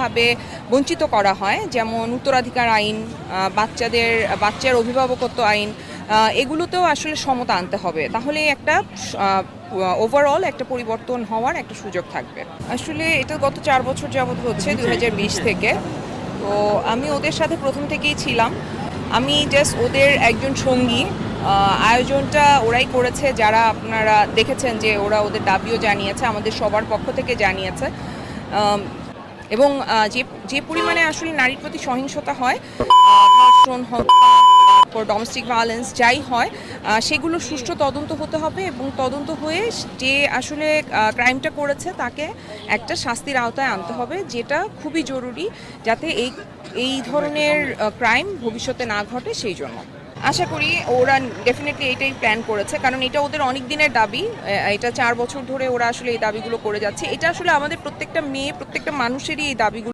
বিভিন্নভাবে বঞ্চিত করা হয়, যেমন উত্তরাধিকার আইন, বাচ্চার অভিভাবকত্ব আইন, এগুলোতেও আসলে সমতা আনতে হবে। তাহলে একটা ওভারঅল একটা পরিবর্তন হওয়ার একটা সুযোগ থাকবে। আসলে এটা গত 4 বছর যাবৎ হচ্ছে, 2020 থেকে। তো আমি ওদের সাথে প্রথম থেকেই ছিলাম। আমি জাস্ট ওদের একজন সঙ্গী। আয়োজনটা ওরাই করেছে, যারা আপনারা দেখেছেন যে ওরা ওদের দাবিও জানিয়েছে, আমাদের সবার পক্ষ থেকে জানিয়েছে। আম, এবং যে যে পরিমাণে আসলে নারীর প্রতি সহিংসতা হয়, ধর্ষণ, হত্যা, তারপর ডোমেস্টিক ভায়োলেন্স যাই হয়, সেগুলো সুষ্ঠু তদন্ত হতে হবে এবং তদন্ত হয়ে যে আসলে ক্রাইমটা করেছে তাকে একটা শাস্তির আওতায় আনতে হবে, যেটা খুবই জরুরি, যাতে এই ধরনের ক্রাইম ভবিষ্যতে না ঘটে। সেই জন্য আশা করি ওরা ডেফিনেটলি এটাই প্ল্যান করেছে, কারণ এটা ওদের অনেক দিনের দাবি। এটা 4 বছর ধরে ওরা আসলে এই দাবিগুলো করে যাচ্ছে। এটা আসলে আমাদের প্রত্যেকটা মেয়ে, প্রত্যেকটা মানুষেরই এই দাবিগুলো।